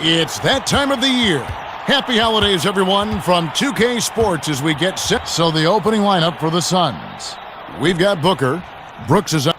It's that time of the year. Happy holidays, everyone, from 2K Sports as we get set. So the opening lineup for the Suns. We've got Booker. Brooks is up.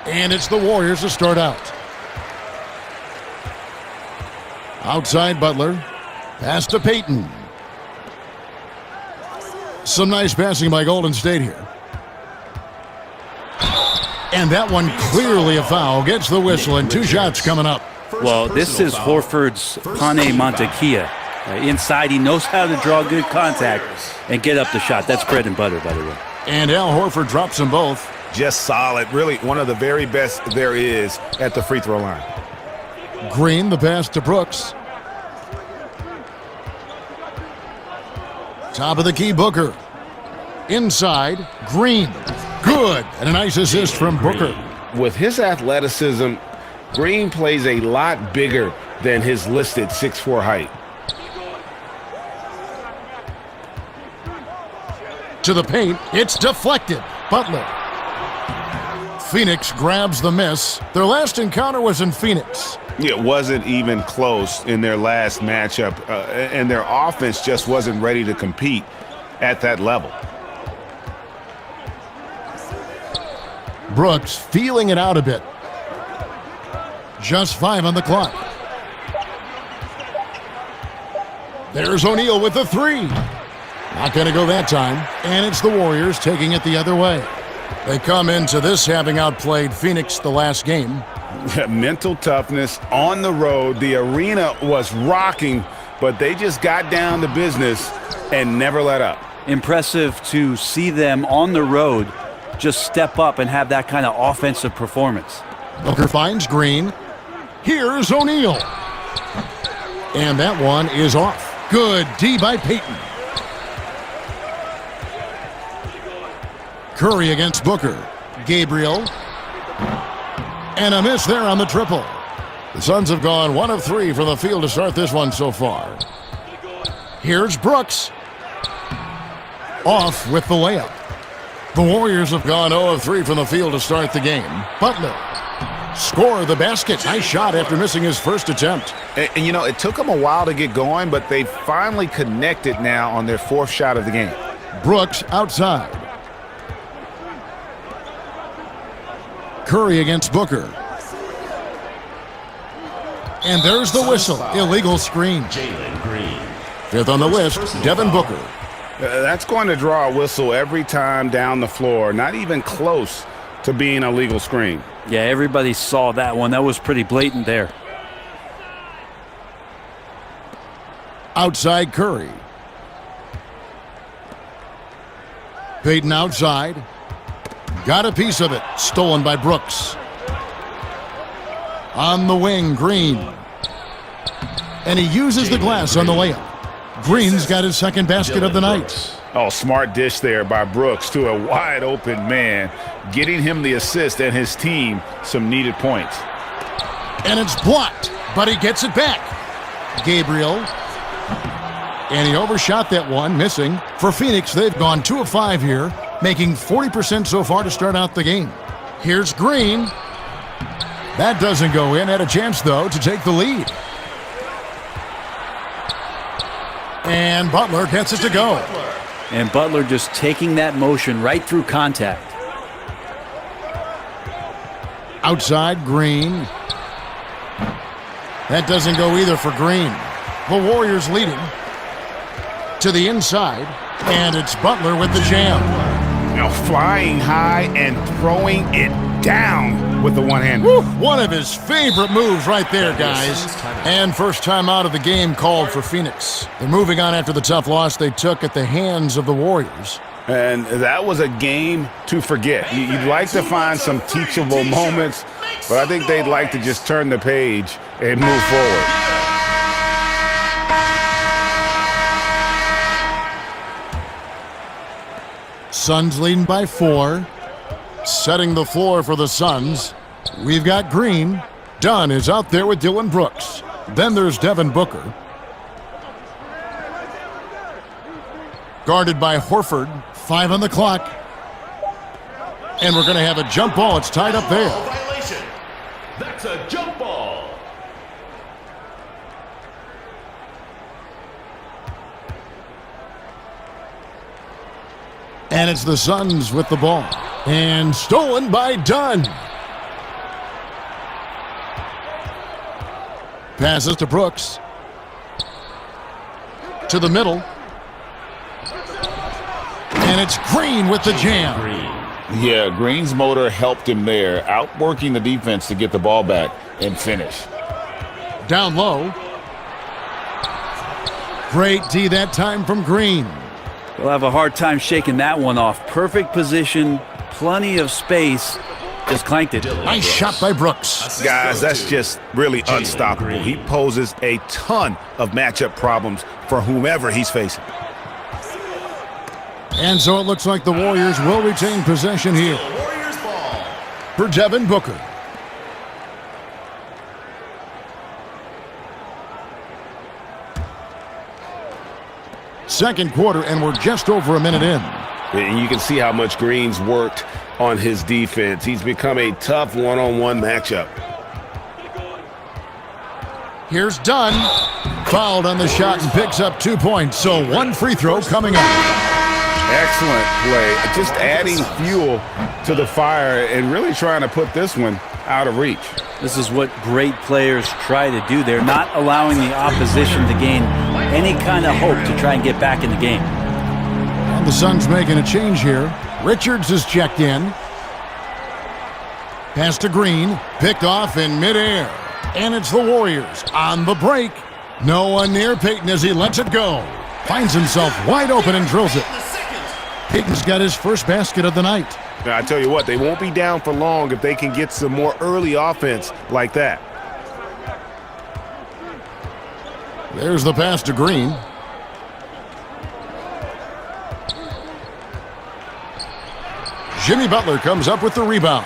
And it's the Warriors to start out. Outside Butler. Pass to Payton. Some nice passing by Golden State here. And that one clearly a foul. Gets the whistle and 2 shots coming up. Well, this is Horford's Pane Montekia. Inside, he knows how to draw good contact and get up the shot. That's bread and butter, by the way. And Al Horford drops them both. Just solid. Really one of the very best there is at the free throw line. Green, the pass to Brooks. Top of the key, Booker. Inside, Green. Good. And a nice assist from Booker. With his athleticism, Green plays a lot bigger than his listed 6'4" height. To the paint, it's deflected. Butler. Phoenix grabs the miss. Their last encounter was in Phoenix. It wasn't even close in their last matchup, and their offense just wasn't ready to compete at that level. Brooks feeling it out a bit. Just 5 on the clock. There's O'Neal with the 3. Not going to go that time. And it's the Warriors taking it the other way. They come into this having outplayed Phoenix the last game. Mental toughness on the road. The arena was rocking, but they just got down to business and never let up. Impressive to see them on the road just step up and have that kind of offensive performance. Booker finds Green. Here's O'Neal. And that one is off. Good D by Payton. Curry against Booker. Gabriel. And a miss there on the triple. The Suns have gone 1 of 3 from the field to start this one so far. Here's Brooks. Off with the layup. The Warriors have gone 0 of 3 from the field to start the game. Butler. Score the basket. Nice shot after missing his first attempt. And you know, it took them a while to get going, but they finally connected now on their 4th shot of the game. Brooks outside. Curry against Booker. And there's the whistle. Illegal screen. Jalen Green. 5th on the list, Devin Booker. That's going to draw a whistle every time down the floor. Not even close to being a legal screen. Yeah, everybody saw that one. That was pretty blatant there. Outside Curry. Payton outside. Got a piece of it. Stolen by Brooks. On the wing, Green. And he uses the glass on the layup. Green's got his second basket of the night. Oh, smart dish there by Brooks to a wide open man, getting him the assist and his team some needed points. And it's blocked, but he gets it back. Gabriel. And he overshot that one, missing. For Phoenix, they've gone 2 of 5 here, making 40% so far to start out the game. Here's Green. That doesn't go in. Had a chance, though, to take the lead. And Butler gets it to go. And Butler just taking that motion right through contact. Outside, Green. That doesn't go either for Green. The Warriors leading. To the inside. And it's Butler with the jam. Now flying high and throwing it down with the one-hand. One of his favorite moves right there, guys. And first time out of the game called for Phoenix. They're moving on after the tough loss they took at the hands of the Warriors. And that was a game to forget. You'd like to find some teachable moments, but I think they'd like to just turn the page and move forward. Suns leading by 4. Setting the floor for the Suns, we've got Green. Dunn is out there with Dylan Brooks. Then there's Devin Booker. Guarded by Horford. 5 on the clock. And we're going to have a jump ball. It's tied up there. Violation. That's a jump ball. And it's the Suns with the ball. And stolen by Dunn. Passes to Brooks. To the middle. And it's Green with the jam. Yeah, Green's motor helped him there, outworking the defense to get the ball back and finish. Down low. Great D that time from Green. They'll have a hard time shaking that one off. Perfect position, plenty of space. Just clanked it. Nice shot by Brooks. Guys, that's just really unstoppable. He poses a ton of matchup problems for whomever he's facing. And so it looks like the Warriors will retain possession here. Warriors ball. For Devin Booker. Second quarter, and we're just over a minute in. And you can see how much Green's worked on his defense. He's become a tough one-on-one matchup. Here's Dunn. Fouled on the shot and picks up 2 points. So 1 free throw coming up. Excellent play. Just adding fuel to the fire and really trying to put this one out of reach. This is what great players try to do. They're not allowing the opposition to gain any kind of hope to try and get back in the game. And the Suns making a change here. Richards is checked in. Pass to Green. Picked off in midair. And it's the Warriors on the break. No one near Payton as he lets it go. Finds himself wide open and drills it. Payton's got his first basket of the night. Now, I tell you what, they won't be down for long if they can get some more early offense like that. There's the pass to Green. Jimmy Butler comes up with the rebound.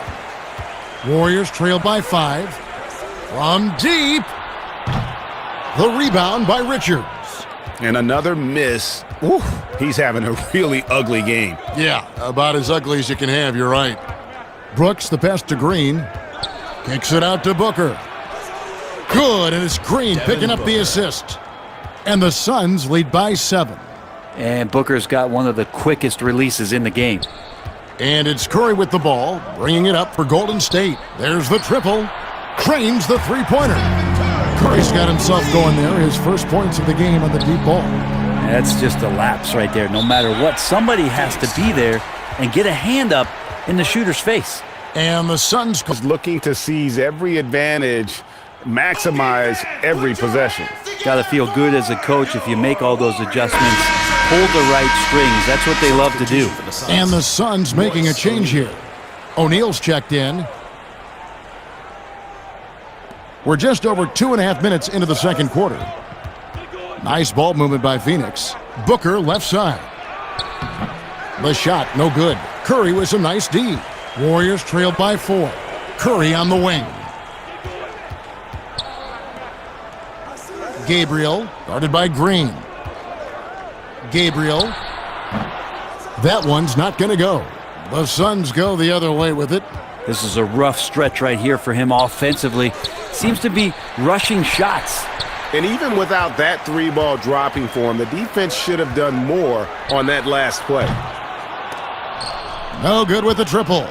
Warriors trail by 5. From deep. The rebound by Richards. And another miss. Ooh, he's having a really ugly game. Yeah, about as ugly as you can have, you're right. Brooks, the pass to Green. Kicks it out to Booker. Good, and it's Green picking up the assist. And the Suns lead by 7. And Booker's got one of the quickest releases in the game. And it's Curry with the ball, bringing it up for Golden State. There's the triple. Cranes the three-pointer. Curry's got himself going there, his first points of the game on the deep ball. That's just a lapse right there. No matter what, somebody has to be there and get a hand up in the shooter's face. And the Suns Looking to seize every advantage, maximize every possession. Got to feel good as a coach if you make all those adjustments. Hold the right strings. That's what they love to do. And the Suns making a change here. O'Neal's checked in. We're just over 2.5 minutes into the second quarter. Nice ball movement by Phoenix. Booker left side. The shot, no good. Curry with some nice D. Warriors trailed by 4. Curry on the wing. Gabriel, guarded by Green. Gabriel. That one's not going to go. The Suns go the other way with it. This is a rough stretch right here for him offensively. Seems to be rushing shots. And even without that 3-ball dropping for him, the defense should have done more on that last play. No good with the triple.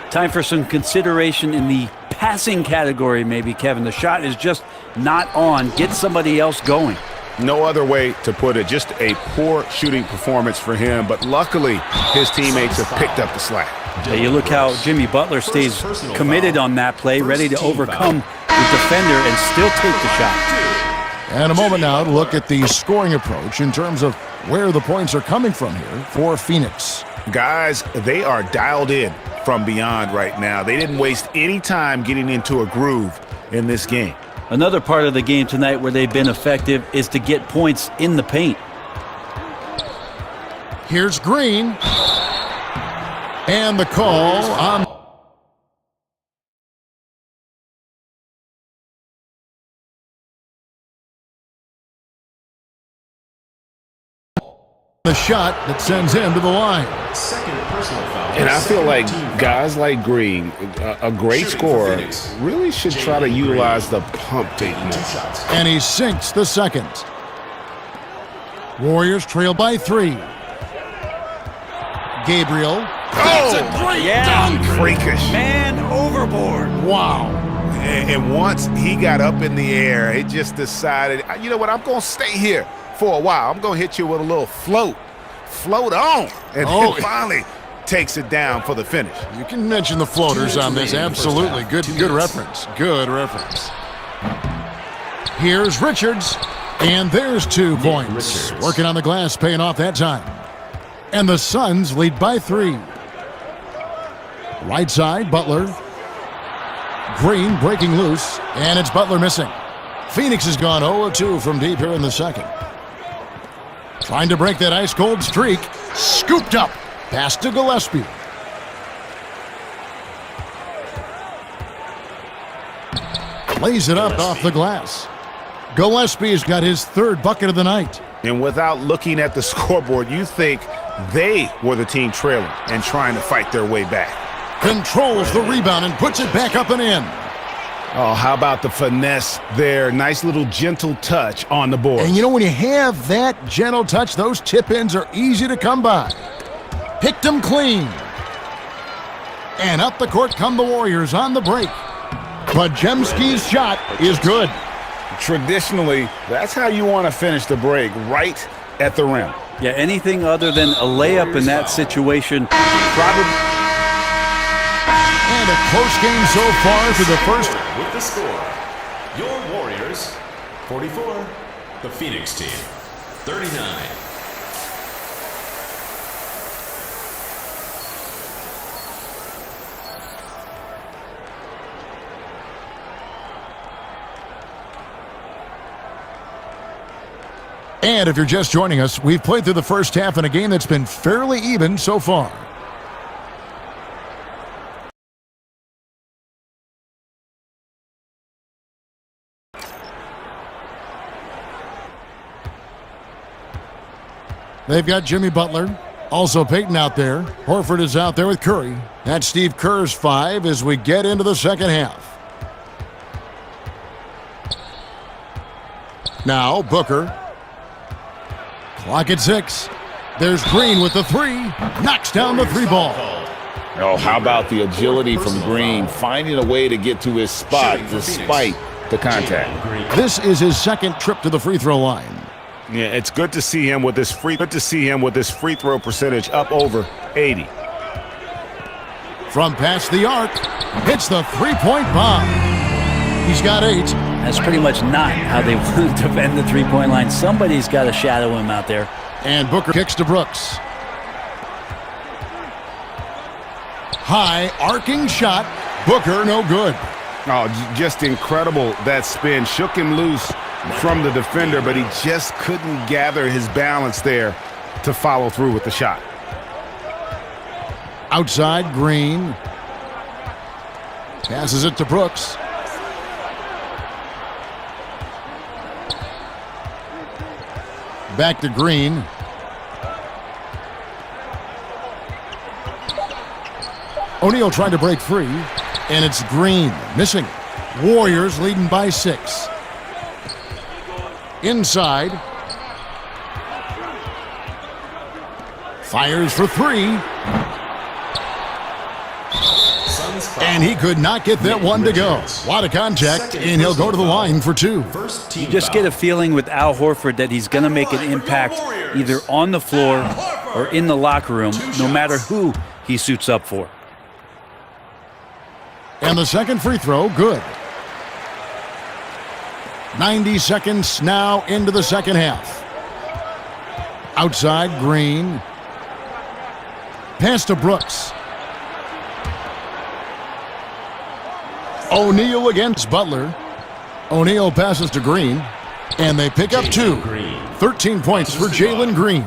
Time for some consideration in the passing category maybe, Kevin. The shot is just not on. Get somebody else going. No other way to put it. Just a poor shooting performance for him, but luckily his teammates have picked up the slack. Yeah, you look how Jimmy Butler stays committed on that play, ready to overcome the defender and still take the shot. And a moment now to look at the scoring approach in terms of where the points are coming from here for Phoenix. Guys, they are dialed in from beyond right now. They didn't waste any time getting into a groove in this game. Another part of the game tonight where they've been effective is to get points in the paint. Here's Green. And the call on the shot that sends him to the line. Second personal foul. And I feel like guys like Green, a great scorer, really should try to utilize the pump fake more. And he sinks the second. Warriors trail by 3. Gabriel. That's a great dunk! Freakish. Man overboard. Wow. And once he got up in the air, he just decided, you know what, I'm going to stay here for a while. I'm going to hit you with a little float. Float on. And then finally takes it down for the finish. You can mention the floaters on this. Absolutely. Good reference. Good reference. Here's Richards. And there's 2 points. Working on the glass, paying off that time. And the Suns lead by 3. Right side, Butler. Green breaking loose. And it's Butler missing. Phoenix has gone 0-2 from deep here in the second. Trying to break that ice-cold streak. Scooped up. Pass to Gillespie. Lays it up off the glass. Gillespie's got his 3rd bucket of the night. And without looking at the scoreboard, you think they were the team trailing and trying to fight their way back. Controls the rebound and puts it back up and in. Oh, how about the finesse there? Nice little gentle touch on the board. And you know, when you have that gentle touch, those tip-ins are easy to come by. Picked them clean. And up the court come the Warriors on the break. Podziemski's shot is good. Traditionally, that's how you want to finish the break, right at the rim. Yeah, anything other than a layup in that situation, probably. And a close game so far for the first. With the score, your Warriors, 44. The Phoenix team, 39. And if you're just joining us, we've played through the first half in a game that's been fairly even so far. They've got Jimmy Butler, also Peyton out there. Horford is out there with Curry. That's Steve Kerr's 5 as we get into the second half. Now Booker. Clock at 6. There's Green with the 3. Knocks down the 3 ball. Oh, how about the agility from Green, finding a way to get to his spot despite the contact. This is his 2nd trip to the free throw line. Yeah, it's good to see him with this free throw percentage up over 80. From past the arc, hits the 3-point bomb. He's got 8. That's pretty much not how they want to defend the 3-point line. Somebody's got to shadow him out there. And Booker kicks to Brooks. High arcing shot. Booker no good. Oh, just incredible. That spin shook him loose from the defender, but he just couldn't gather his balance there to follow through with the shot. Outside, Green. Passes it to Brooks. Back to Green. O'Neal trying to break free, and it's Green missing. Warriors leading by 6. Inside. Fires for 3. And he could not get that one to go. A lot of contact, and he'll go to the line for 2. You just get a feeling with Al Horford that he's going to make an impact either on the floor or in the locker room, no matter who he suits up for. And the second free throw, good. 90 seconds now into the second half. Outside, Green. Pass to Brooks. O'Neal against Butler. O'Neal passes to Green. And they pick up 2. 13 points for Jalen Green.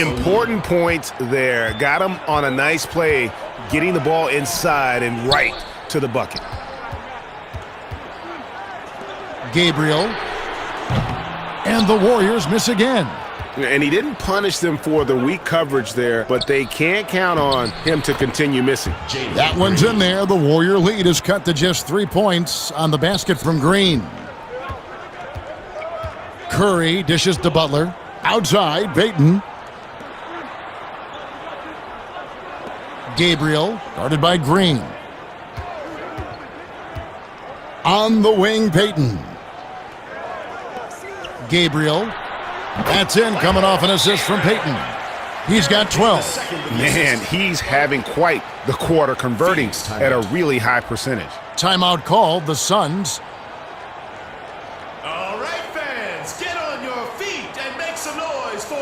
Important points there. Got him on a nice play, getting the ball inside and right to the bucket. Gabriel. And the Warriors miss again. And he didn't punish them for the weak coverage there, but they can't count on him to continue missing. That one's in there. The Warrior lead is cut to just 3 points on the basket from Green. Curry dishes to Butler. Outside, Payton. Gabriel, guarded by Green. On the wing, Payton. Gabriel. That's in, coming off an assist from Payton. He's got 12. Man, he's having quite the quarter, converting at a really high percentage. Timeout called, the Suns. All right, fans, get on your feet and make some noise for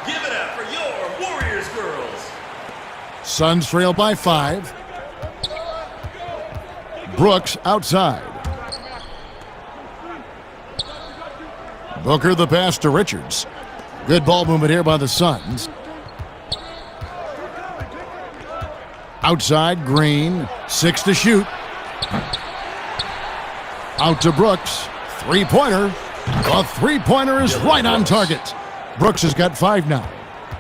Give it up for your Warriors girls. Suns trail by 5. Brooks outside. Booker the pass to Richards. Good ball movement here by the Suns. Outside, Green. 6 to shoot. Out to Brooks. Three-pointer. A three-pointer is right on target. Brooks has got 5 now.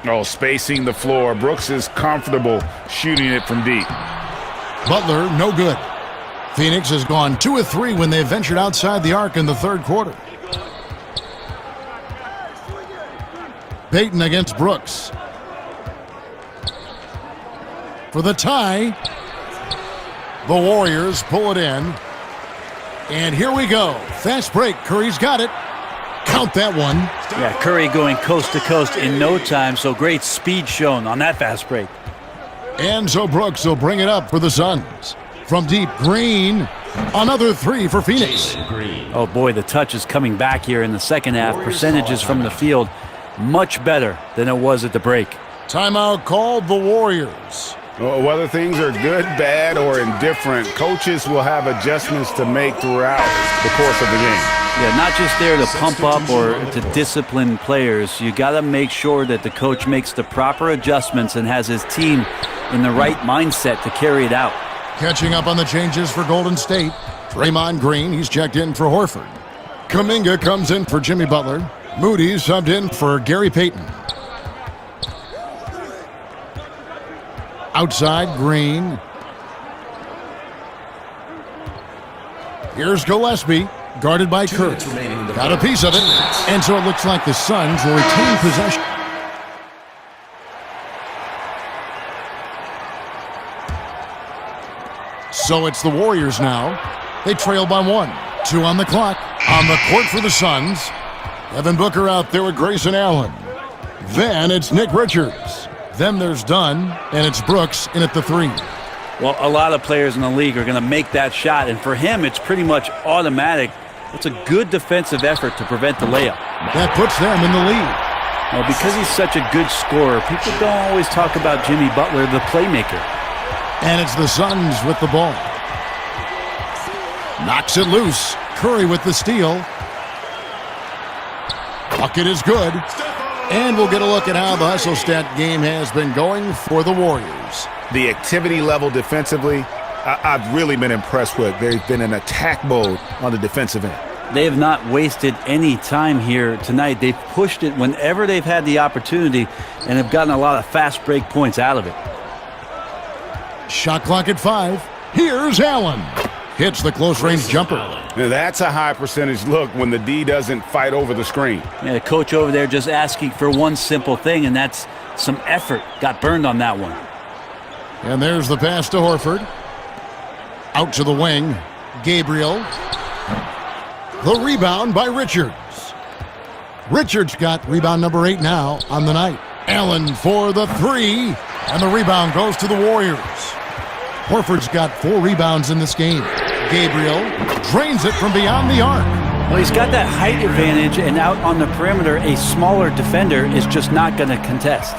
Oh, spacing the floor. Brooks is comfortable shooting it from deep. Butler, no good. Phoenix has gone 2 of 3 when they ventured outside the arc in the third quarter. Payton against Brooks. For the tie, the Warriors pull it in. And here we go. Fast break. Curry's got it. Count that one. Yeah, Curry going coast to coast in no time, so great speed shown on that fast break. And so Brooks will bring it up for the Suns. From deep, Green. Another 3 for Phoenix. Oh boy, the touch is coming back here in the second half. Percentages from the field much better than it was at the break. Timeout called, the Warriors. Whether things are good, bad, or indifferent, coaches will have adjustments to make throughout the course of the game. Yeah, not just there to pump up or to discipline players. You got to make sure that the coach makes the proper adjustments and has his team in the right mindset to carry it out. Catching up on the changes for Golden State. Draymond Green, he's checked in for Horford. Kuminga comes in for Jimmy Butler. Moody subbed in for Gary Payton. Outside, Green. Here's Gillespie, guarded by Curry. Got a piece of it, and so it looks like the Suns will retain possession. So it's the Warriors now. They trail by 1. 2 on the clock. On the court for the Suns. Devin Booker out there with Grayson Allen. Then it's Nick Richards. Then there's Dunn, and it's Brooks in at the 3. Well, a lot of players in the league are going to make that shot, and for him, it's pretty much automatic. It's a good defensive effort to prevent the layup. That puts them in the lead. Well, because he's such a good scorer, people don't always talk about Jimmy Butler, the playmaker. And it's the Suns with the ball. Knocks it loose. Curry with the steal. Bucket is good. And we'll get a look at how the hustle stat game has been going for the Warriors. The activity level defensively, I've really been impressed with. They've been in attack mode on the defensive end. They have not wasted any time here tonight. They've pushed it whenever they've had the opportunity and have gotten a lot of fast break points out of it. Shot clock at 5. Here's Allen. Hits the close-range jumper. Now that's a high percentage look when the D doesn't fight over the screen. Yeah, the coach over there just asking for one simple thing, and that's some effort. Got burned on that one. And there's the pass to Horford. Out to the wing. Gabriel. The rebound by Richards. Richards got rebound number 8 now on the night. Allen for the 3. And the rebound goes to the Warriors. Horford's got 4 rebounds in this game. Gabriel drains it from beyond the arc. Well, he's got that height advantage, and out on the perimeter, a smaller defender is just not going to contest.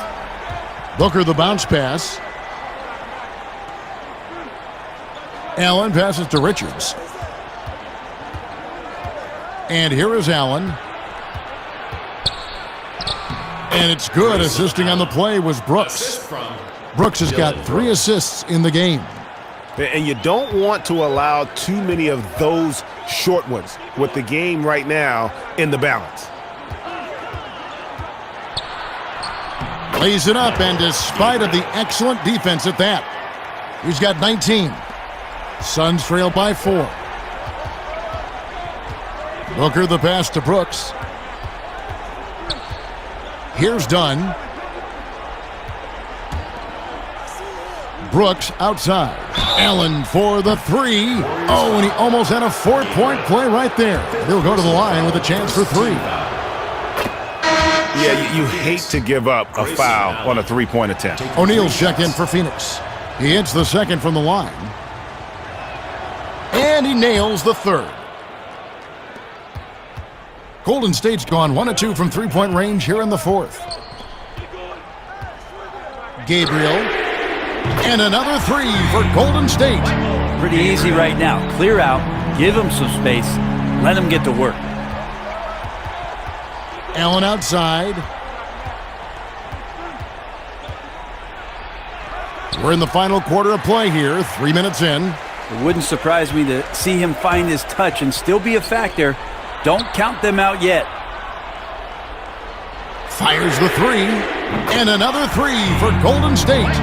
Booker the bounce pass. Allen passes to Richards. And here is Allen. And it's good. Assisting on the play was Brooks. Assist from Brooks has got 3 assists in the game. And you don't want to allow too many of those short ones with the game right now in the balance. Lays it up, and despite of the excellent defense at that, he's got 19. Suns trail by 4. Booker the pass to Brooks. Here's Dunn. Brooks outside. Allen for the 3. Oh, and he almost had a 4-point play right there. He'll go to the line with a chance for 3. Yeah, you hate to give up a foul on a three-point attempt. O'Neal's checked in for Phoenix. He hits the second from the line. And he nails the third. Golden State's gone 1 of 2 from three-point range here in the fourth. Gabriel. And another 3 for Golden State. Pretty easy right now. Clear out, give him some space, let him get to work. Allen outside. We're in the final quarter of play here, 3 minutes in. It wouldn't surprise me to see him find his touch and still be a factor. Don't count them out yet. Fires the 3. And another 3 for Golden State.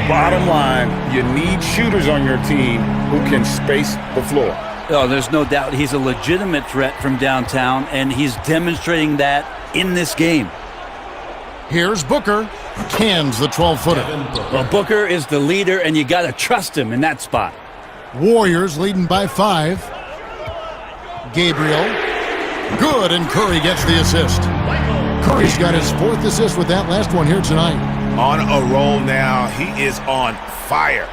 Bottom line, you need shooters on your team who can space the floor. Oh, there's no doubt he's a legitimate threat from downtown, and he's demonstrating that in this game. Here's Booker. Cans the 12-footer. Well, Booker is the leader, and you got to trust him in that spot. Warriors leading by 5. Gabriel. Good, and Curry gets the assist. Curry's got his 4th assist with that last one here tonight. On a roll now. He is on fire.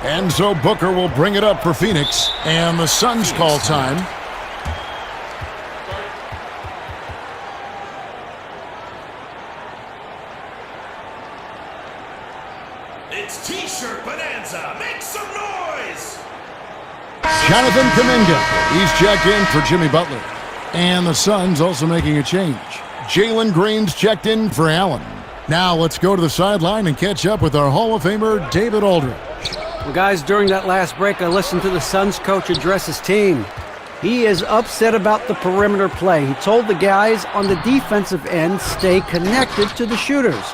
And so Booker will bring it up for Phoenix, and the Suns call time. It's T-shirt Bonanza. Make some noise. Jonathan Kuminga. He's checked in for Jimmy Butler. And the Suns also making a change. Jalen Green's checked in for Allen. Now let's go to the sideline and catch up with our Hall of Famer, David Aldridge. Well, guys, during that last break, I listened to the Suns coach address his team. He is upset about the perimeter play. He told the guys on the defensive end, stay connected to the shooters.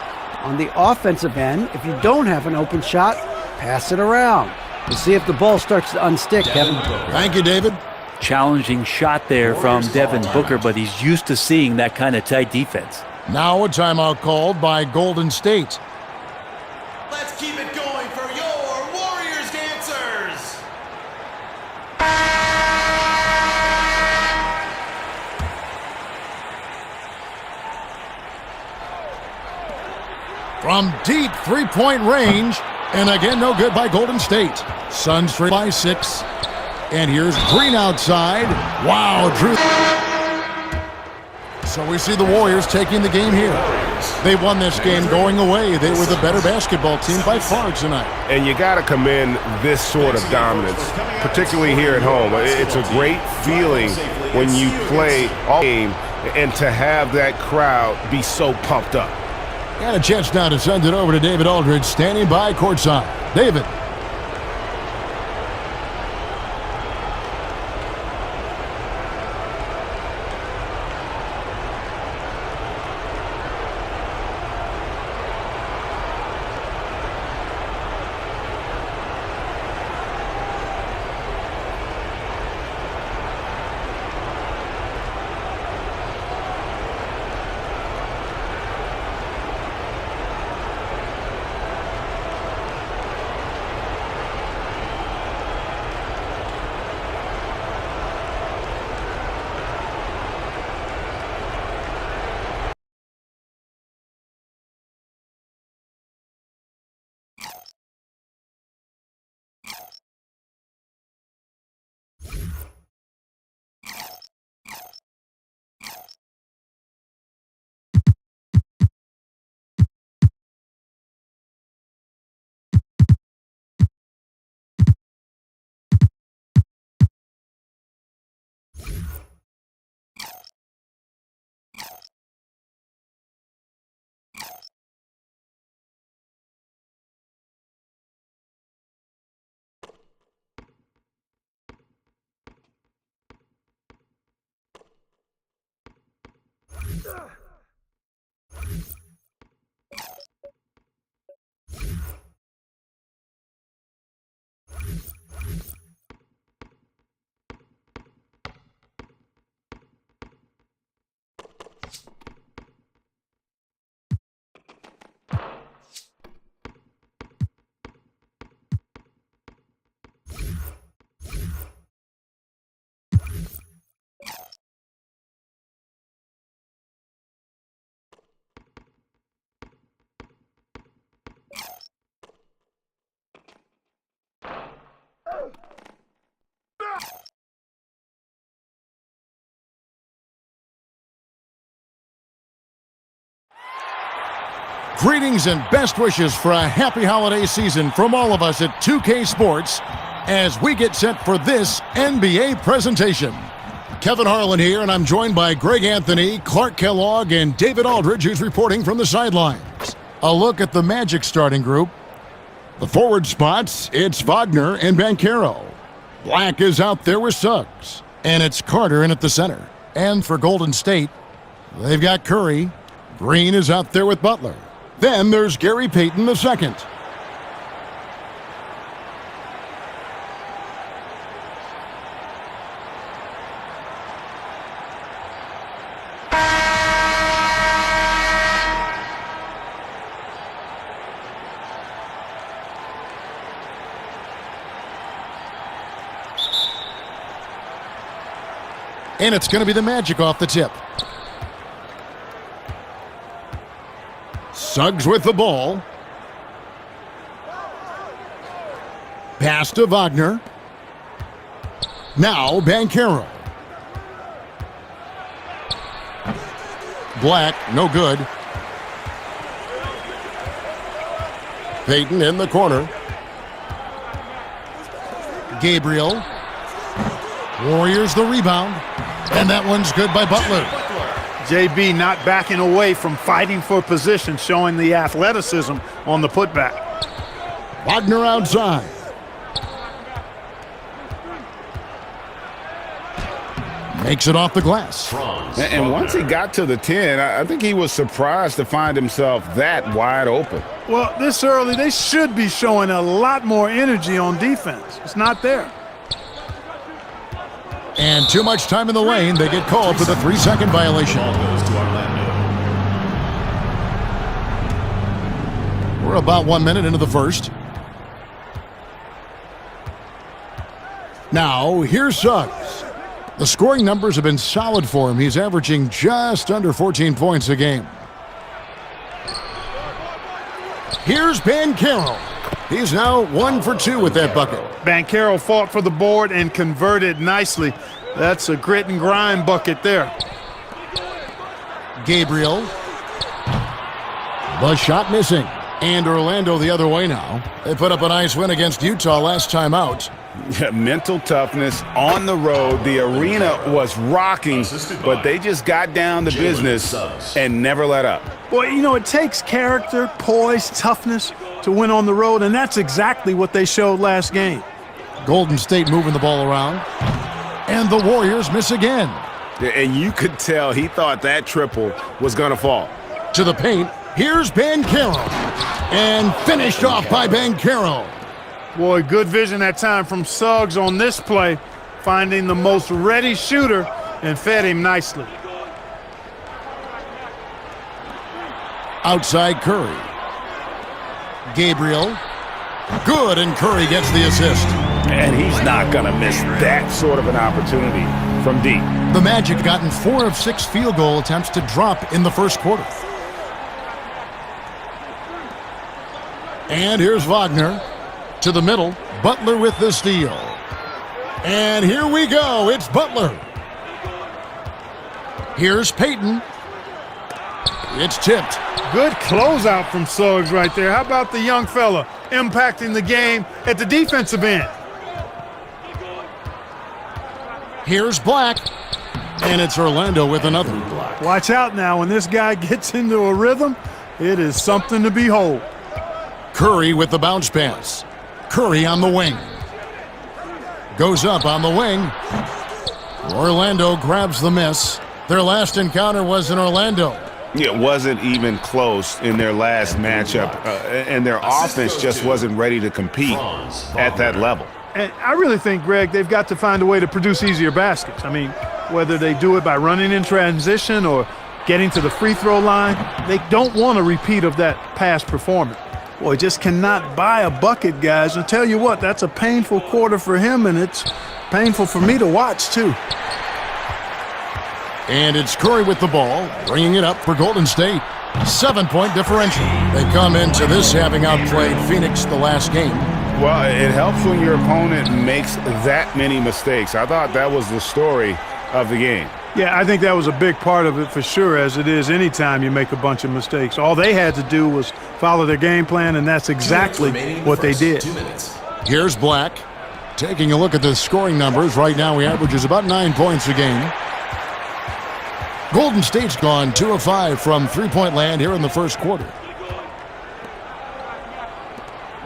On the offensive end, if you don't have an open shot, pass it around. We'll see if the ball starts to unstick, Kevin. Thank you, David. Challenging shot there from Devin Booker, but he's used to seeing that kind of tight defense. Now a timeout called by Golden State. Let's keep it going for your Warriors dancers. From deep three-point range, and again, no good by Golden State. Suns trail by 6. And here's Green outside. Wow, Drew. So we see the Warriors taking the game here. They won this game going away. They were the better basketball team by far tonight. And you got to commend this sort of dominance, particularly here at home. It's a great feeling when you play all game and to have that crowd be so pumped up. And a chance now to send it over to David Aldridge, standing by courtside. David. Greetings and best wishes for a happy holiday season from all of us at 2K Sports as we get set for this NBA presentation. Kevin Harlan here, and I'm joined by Greg Anthony, Clark Kellogg, and David Aldridge, who's reporting from the sidelines. A look at the Magic starting group. The forward spots, it's Wagner and Banchero. Black is out there with Suggs, and it's Carter in at the center. And for Golden State, they've got Curry. Green is out there with Butler. Then there's Gary Payton II. And it's going to be the Magic off the tip. Suggs with the ball. Pass to Wagner. Now Banchero. Black, no good. Payton in the corner. Gabriel. Warriors the rebound. And that one's good by Butler. JB not backing away from fighting for position, showing the athleticism on the putback. Wagner outside. Makes it off the glass. And once he got to the 10, I think he was surprised to find himself that wide open. Well, this early, they should be showing a lot more energy on defense. It's not there. And too much time in the lane. They get called for the 3-second violation. Ball goes to Orlando. We're about 1 minute into the first. Now, here's Suggs. The scoring numbers have been solid for him. He's averaging just under 14 points a game. Here's Banchero. He's now 1 for 2 with that bucket. Banchero fought for the board and converted nicely. That's a grit and grind bucket there. Gabriel. The shot missing. And Orlando the other way now. They put up a nice win against Utah last time out. Mental toughness on the road. The arena was rocking, but they just got down to business and never let up. Boy, you know, it takes character, poise, toughness to win on the road, and that's exactly what they showed last game. Golden State moving the ball around. And the Warriors miss again. And you could tell he thought that triple was going to fall. To the paint, here's Banchero. And finished off by Banchero. Boy, good vision that time from Suggs on this play, finding the most ready shooter and fed him nicely. Outside Curry. Gabriel. Good, and Curry gets the assist. And he's not going to miss that sort of an opportunity from deep. The Magic gotten 4 of 6 field goal attempts to drop in the first quarter. And here's Wagner to the middle. Butler with the steal. And here we go. It's Butler. Here's Payton. It's tipped. Good closeout from Suggs right there. How about the young fella impacting the game at the defensive end? Here's Black. And it's Orlando with another block. Watch out now. When this guy gets into a rhythm, it is something to behold. Curry with the bounce pass. Curry on the wing. Goes up on the wing. Orlando grabs the miss. Their last encounter was in Orlando. It wasn't even close in their last matchup, and their offense just wasn't ready to compete at that level. And I really think, Greg, they've got to find a way to produce easier baskets. I mean, whether they do it by running in transition or getting to the free throw line, they don't want a repeat of that past performance. Boy, just cannot buy a bucket, guys. And tell you what, that's a painful quarter for him, and it's painful for me to watch, too. And it's Curry with the ball, bringing it up for Golden State. 7-point differential. They come into this having outplayed Phoenix the last game. Well, it helps when your opponent makes that many mistakes. I thought that was the story of the game. Yeah, I think that was a big part of it for sure, as it is anytime you make a bunch of mistakes. All they had to do was follow their game plan, and that's exactly what they did. 2 minutes. Here's Black. Taking a look at the scoring numbers, right now he averages about 9 points a game. Golden State's gone 2 of 5 from three-point land here in the first quarter.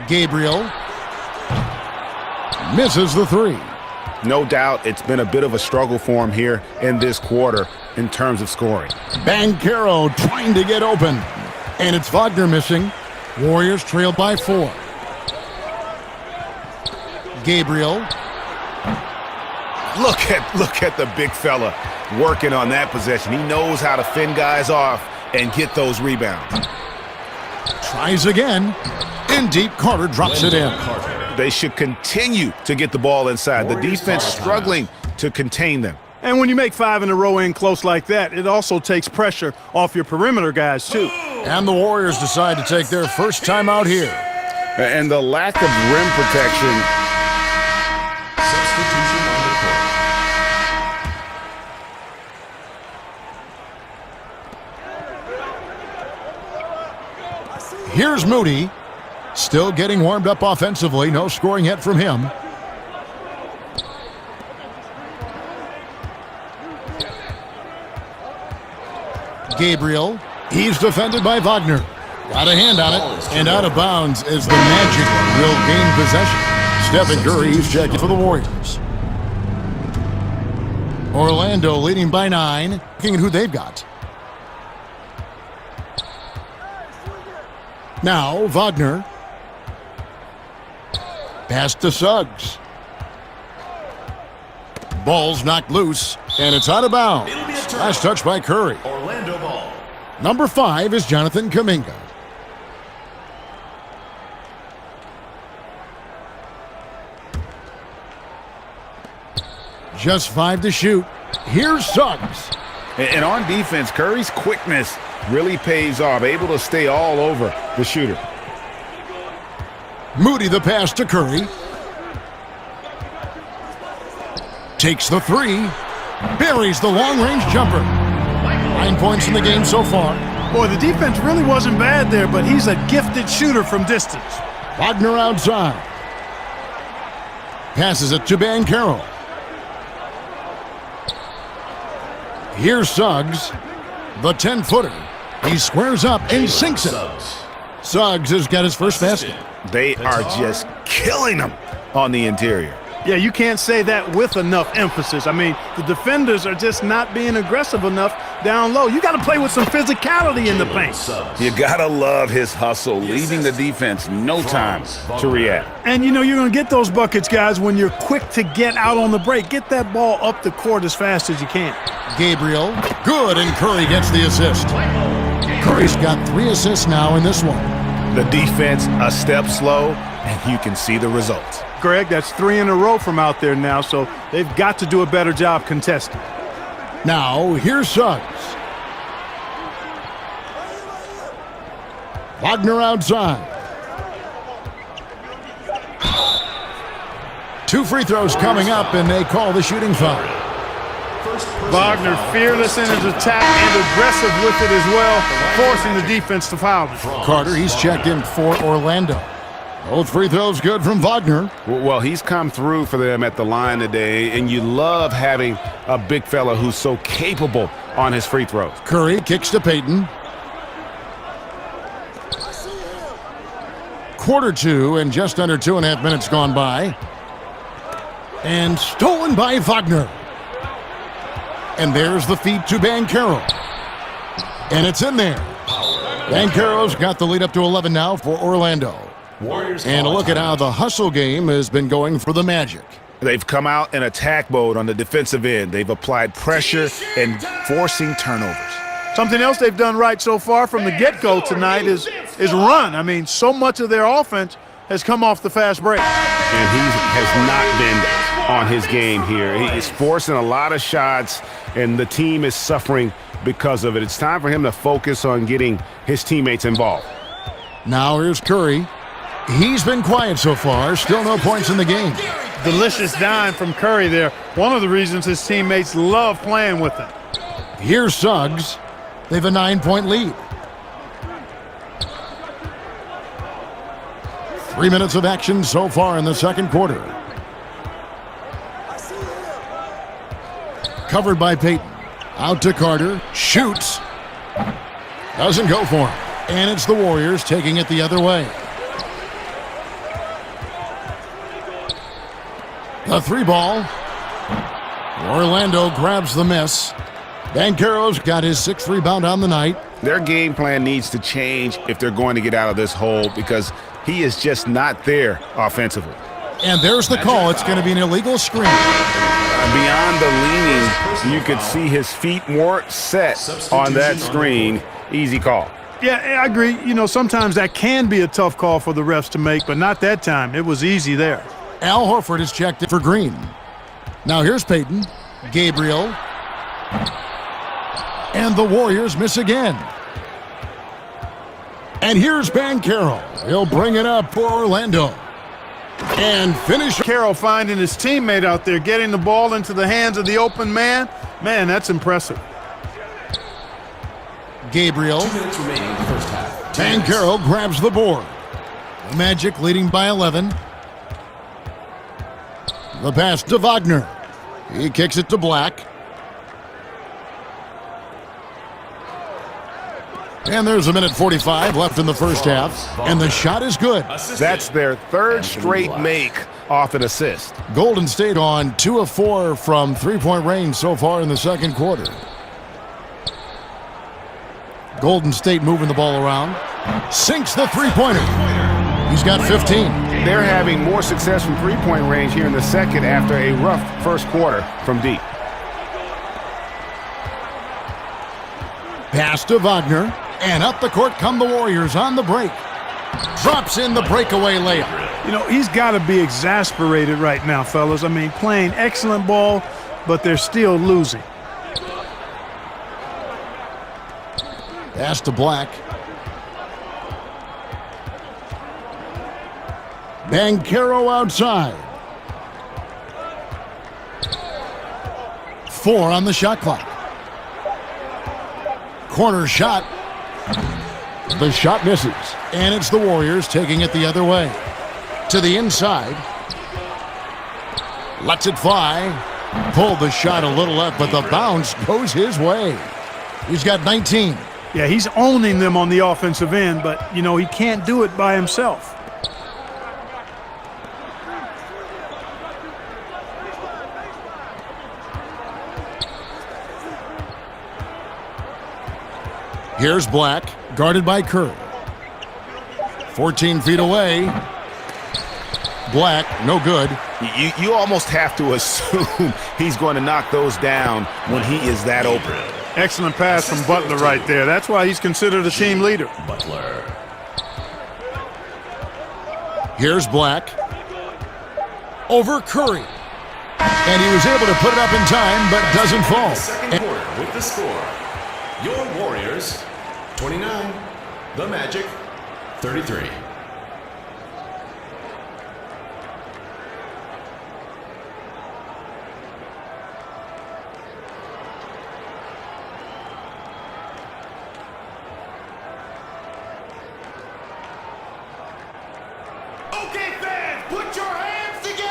Gabriel misses the three. No doubt it's been a bit of a struggle for him here in this quarter in terms of scoring. Banchero trying to get open. And it's Wagner missing. Warriors trail by 4. Gabriel. Look at the big fella working on that possession. He knows how to fend guys off and get those rebounds. Tries again. In deep, Carter drops it in. They should continue to get the ball inside. The defense struggling to contain them. And when you make 5 in a row in close like that, it also takes pressure off your perimeter guys, too. And the Warriors decide to take their first time out here. And the lack of rim protection. Substitution on the court. Here's Moody. Still getting warmed up offensively. No scoring yet from him. Gabriel. He's defended by Wagner. Got a hand on it. And out of bounds as the Magic will gain possession. Stephen Curry's checking for the Warriors. Orlando leading by 9. Looking at who they've got. Now Wagner. Pass to Suggs. Ball's knocked loose, and it's out of bounds. Last touch by Curry. Orlando ball. Number 5 is Jonathan Kuminga. Just 5 to shoot. Here's Suggs. And on defense, Curry's quickness really pays off, able to stay all over the shooter. Moody the pass to Curry. Takes the 3. Buries the long-range jumper. 9 points in the game so far. Boy, the defense really wasn't bad there, but he's a gifted shooter from distance. Wagner outside. Passes it to Banchero. Here's Suggs. The 10-footer. He squares up and sinks it. Suggs has got his first basket. They are just killing them on the interior. Yeah, you can't say that with enough emphasis. I mean, the defenders are just not being aggressive enough down low. You got to play with some physicality in the paint. You got to love his hustle, leaving the defense no time to react. And, you know, you're going to get those buckets, guys, when you're quick to get out on the break. Get that ball up the court as fast as you can. Gabriel, good, and Curry gets the assist. Curry's got 3 assists now in this one. The defense a step slow, and you can see the results. Greg, that's 3 in a row from out there now, so they've got to do a better job contesting. Now, here's Suggs. Wagner outside. 2 free throws coming up, and they call the shooting foul. Wagner fearless in his attack and aggressive with it as well, forcing the defense to foul. Carter, he's checked in for Orlando. Both free throws good from Wagner. Well, he's come through for them at the line today, and you love having a big fella who's so capable on his free throws. Curry kicks to Payton. Quarter 2 and just under 2.5 minutes gone by. And stolen by Wagner. And there's the feed to Banchero. And it's in there. Banchero's got the lead up to 11 now for Orlando. Warriors And a call look at timeout. how the hustle game has been going for the Magic. They've come out in attack mode on the defensive end. They've applied pressure and forcing turnovers. Something else they've done right so far from the get-go tonight is run. I mean, so much of their offense has come off the fast break. And he has not been on his game here. He's forcing a lot of shots, and the team is suffering because of it. It's time for him to focus on getting his teammates involved. Now here's Curry. He's been quiet so far. Still no points in the game. Delicious dime from Curry there. One of the reasons his teammates love playing with him. Here's Suggs. They have a 9-point lead. 3 minutes of action so far in the second quarter. Covered by Payton. Out to Carter. Shoots. Doesn't go for him. And it's the Warriors taking it the other way. The three ball. Orlando grabs the miss. Banchero's got his 6th rebound on the night. Their game plan needs to change if they're going to get out of this hole because he is just not there offensively. And there's the call. It's going to be an illegal screen. Beyond the leaning, you could see his feet more set on that screen. Easy call. Yeah, I agree. You know, sometimes that can be a tough call for the refs to make, but not that time. It was easy there. Al Horford is checked in for Green. Now here's Payton. Gabriel. And the Warriors miss again. And here's Banchero. He'll bring it up for Orlando. And finish. Carroll finding his teammate out there, getting the ball into the hands of the open man. Man, that's impressive. Gabriel. 2 minutes remaining in the first half. Banchero grabs the board. The Magic leading by 11. The pass to Wagner. He kicks it to Black. And there's 1:45 left in the first half. And the shot is good. That's their 3rd straight make off an assist. Golden State on 2 of 4 from three-point range so far in the second quarter. Golden State moving the ball around. Sinks the three-pointer. He's got 15. They're having more success from three-point range here in the second after a rough first quarter from deep. Pass to Wagner. And up the court come the Warriors on the break. Drops in the breakaway layup. You know, he's got to be exasperated right now, fellas. I mean, playing excellent ball, but they're still losing. Pass to Black. Banchero outside. 4 on the shot clock. Corner shot. The shot misses. And it's the Warriors taking it the other way. To the inside. Lets it fly. Pulled the shot a little left, but the bounce goes his way. He's got 19. Yeah, he's owning them on the offensive end, but, you know, he can't do it by himself. Here's Black, guarded by Curry. 14 feet away. Black, no good. You almost have to assume he's going to knock those down when he is that open. Excellent pass from Butler right there. That's why he's considered a team leader. Butler. Here's Black. Over Curry. And he was able to put it up in time, but doesn't fall. Second quarter with the score. Your Warriors, 29. The Magic, 33.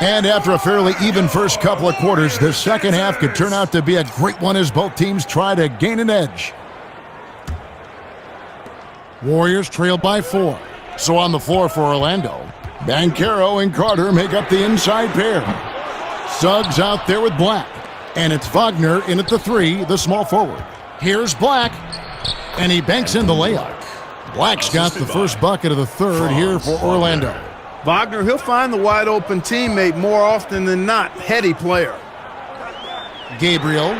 And after a fairly even first couple of quarters, the second half could turn out to be a great one as both teams try to gain an edge. Warriors trail by 4. So on the floor for Orlando, Banchero and Carter make up the inside pair. Suggs out there with Black. And it's Wagner in at the 3, the small forward. Here's Black, and he banks in the layup. Black's got the first bucket of the third here for Orlando. Wagner, he'll find the wide open teammate more often than not. Heady player. Gabriel.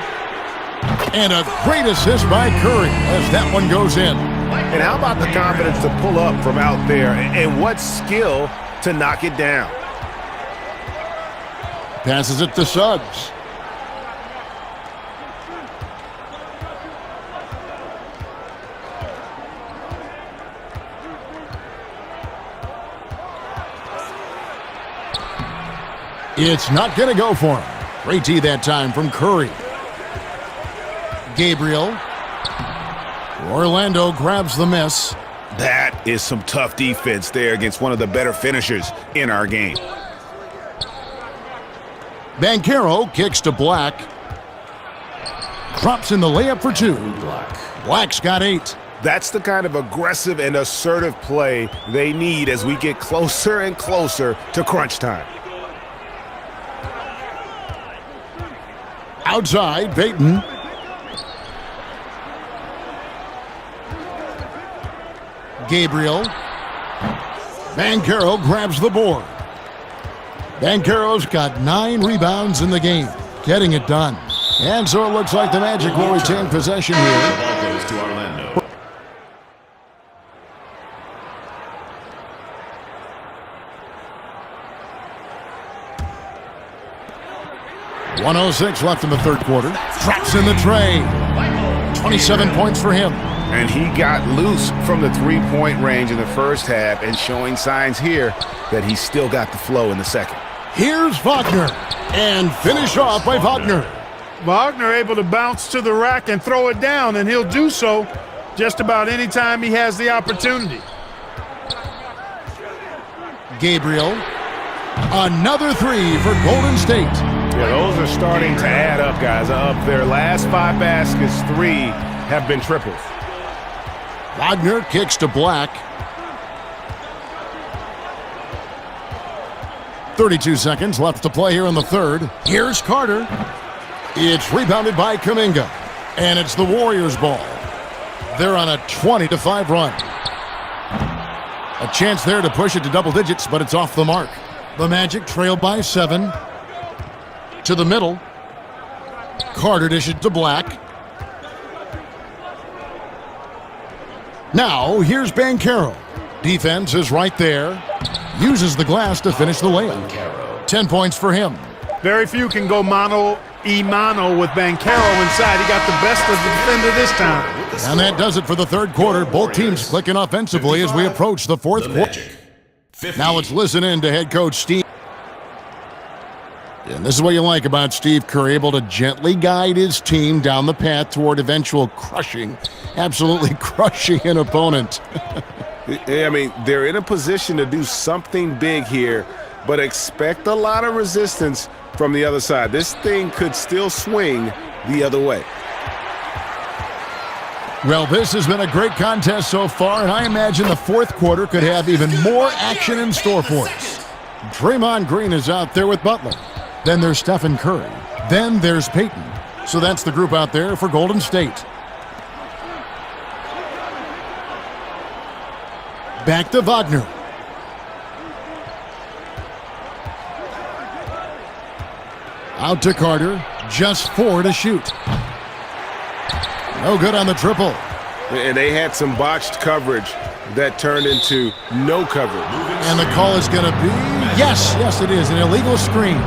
And a great assist by Curry as that one goes in. And how about the confidence to pull up from out there, and what skill to knock it down. Passes it to Suggs. It's not going to go for him. Great D that time from Curry. Gabriel. Orlando grabs the miss. That is some tough defense there against one of the better finishers in our game. Banchero kicks to Black. Drops in the layup for 2. Black's got 8. That's the kind of aggressive and assertive play they need as we get closer and closer to crunch time. Outside, Payton. Gabriel. Banchero grabs the board. Banchero's got 9 rebounds in the game, getting it done. And so it looks like the Magic will retain possession The here. ball goes to Orlando. .106 left in the third quarter. Drops in the tray. 27 points for him. And he got loose from the three-point range in the first half and showing signs here that he's still got the flow in the second. Here's Wagner. And finish off by Wagner. Wagner able to bounce to the rack and throw it down, and he'll do so just about any time he has the opportunity. Gabriel. Another 3 for Golden State. Yeah, those are starting to add up, guys. Up their last 5 baskets, 3 have been triples. Wagner kicks to Black. 32 seconds left to play here in the third. Here's Carter. It's rebounded by Kuminga. And it's the Warriors' ball. They're on a 20-5 run. A chance there to push it to double digits, but it's off the mark. The Magic trail by 7. To the middle. Carter dishes to Black. Now, here's Banchero. Defense is right there. Uses the glass to finish the layup. 10 points for him. Very few can go mano-a-mano with Banchero inside. He got the best of the defender this time. And that does it for the third quarter. Both teams clicking offensively as we approach the fourth quarter. Now let's listen in to head coach Steve. And this is what you like about Steve Kerr, able to gently guide his team down the path toward eventual crushing, absolutely crushing an opponent. I mean, they're in a position to do something big here, but expect a lot of resistance from the other side. This thing could still swing the other way. Well, this has been a great contest so far, and I imagine the fourth quarter could have even more action in store for us. Draymond Green is out there with Butler. Then there's Stephen Curry. Then there's Payton. So that's the group out there for Golden State. Back to Wagner. Out to Carter. Just 4 to shoot. No good on the triple. And they had some botched coverage that turned into no coverage. And the call is going to be, yes, it is, an illegal screen.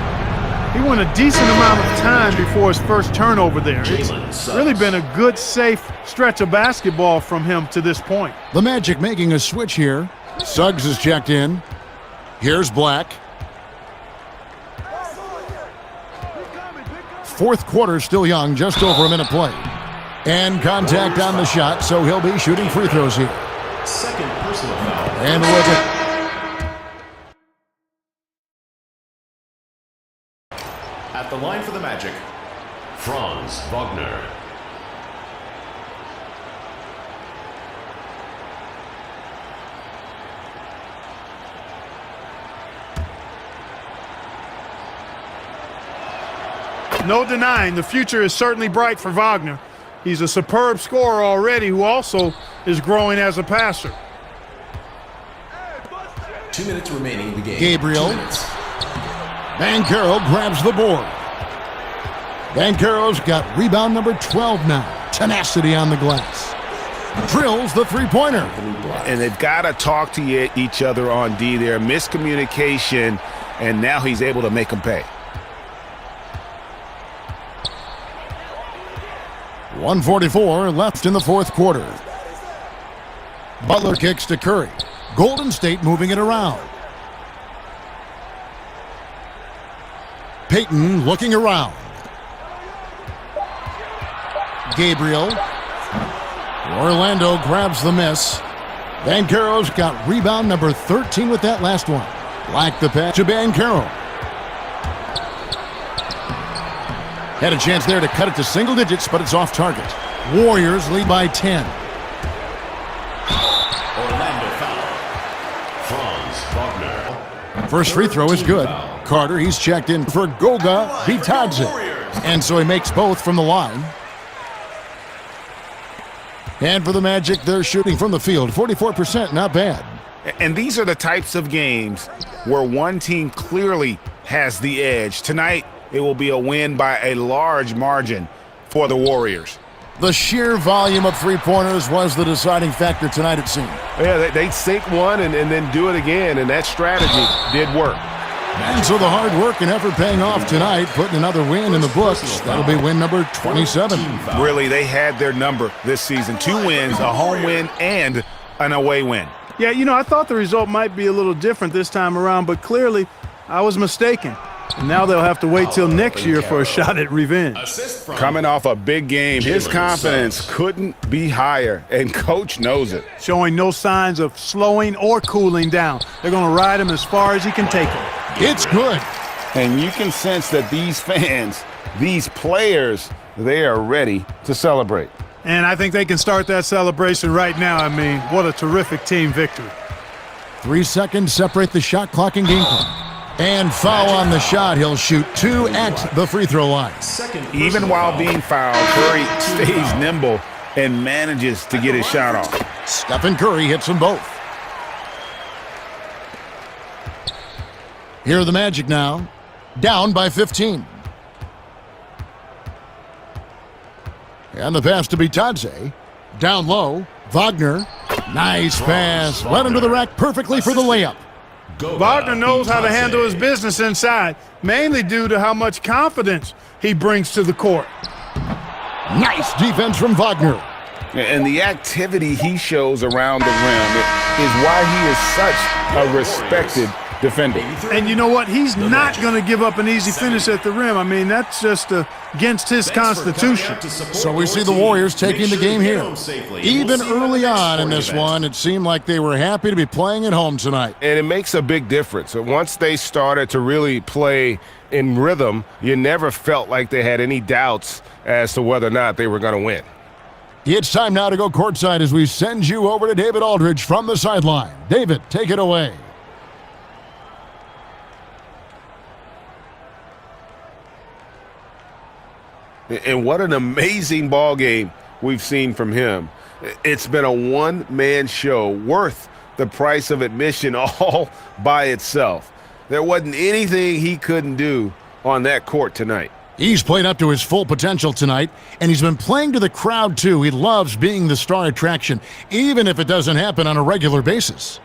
He went a decent amount of time before his first turnover there. It's really been a good, safe stretch of basketball from him to this point. The Magic making a switch here. Suggs is checked in. Here's Black. Fourth quarter still young, just over a minute play. And contact on the shot, so he'll be shooting free throws here. Second personal foul. And with it. At the line for the Magic, Franz Wagner. no denying the future is certainly bright for Wagner. He's a superb scorer already who also is growing as a passer. 2 minutes remaining in the game. Gabriel. 2 minutes. Banchero grabs the board. Banchero's got rebound number 12 now. Tenacity on the glass. Drills the three-pointer. And they've got to talk to each other on D there. Miscommunication, and now he's able to make them pay. 1:44 left in the fourth quarter. Butler kicks to Curry. Golden State moving it around. Payton looking around. Gabriel. Orlando grabs the miss. Banchero's got rebound number 13 with that last one. Like the pass to Banchero. Had a chance there to cut it to single digits, but it's off target. Warriors lead by 10. Orlando foul. Franz Wagner. First free throw is good. Carter, he's checked in for Goga Bitadze. And so he makes both from the line. And for the Magic, they're shooting from the field. 44%, not bad. And these are the types of games where one team clearly has the edge. Tonight, it will be a win by a large margin for the Warriors. The sheer volume of three-pointers was the deciding factor tonight, it seemed. Yeah, they sink one and then do it again, and that strategy did work. And so the hard work and effort paying off tonight, putting another win in the books. That'll be win number 27. Really, they had their number this season. 2 wins, a home win, and an away win. Yeah, you know, I thought the result might be a little different this time around, but clearly I was mistaken. And now they'll have to wait till next year for a shot at revenge. Coming off a big game, his confidence couldn't be higher, and Coach knows it. Showing no signs of slowing or cooling down. They're going to ride him as far as he can take him. It's good. And you can sense that these fans, these players, they are ready to celebrate. And I think they can start that celebration right now. I mean, what a terrific team victory. 3 seconds separate the shot clock and game clock. And foul on the shot. He'll shoot 2 at the free throw line. Even while being fouled, Curry stays nimble and manages to get his shot off. Stephen Curry hits them both. Here are the Magic now, down by 15. And the pass to Bitadze. Down low, Wagner. Nice pass. Led him to the rack perfectly for the layup. Wagner knows how to handle his business inside, mainly due to how much confidence he brings to the court. Nice defense from Wagner. And the activity he shows around the rim is why he is such a respected defender. And you know what? He's not going to give up an easy finish at the rim. I mean, that's just against his constitution. So we see the Warriors taking the game here. Even early on in this one, it seemed like they were happy to be playing at home tonight. And it makes a big difference. Once they started to really play in rhythm, you never felt like they had any doubts as to whether or not they were going to win. It's time now to go courtside as we send you over to David Aldridge from the sideline. David, take it away. And what an amazing ball game we've seen from him. It's been a one-man show worth the price of admission all by itself. There wasn't anything he couldn't do on that court tonight. He's played up to his full potential tonight, and he's been playing to the crowd too. He loves being the star attraction, even if it doesn't happen on a regular basis.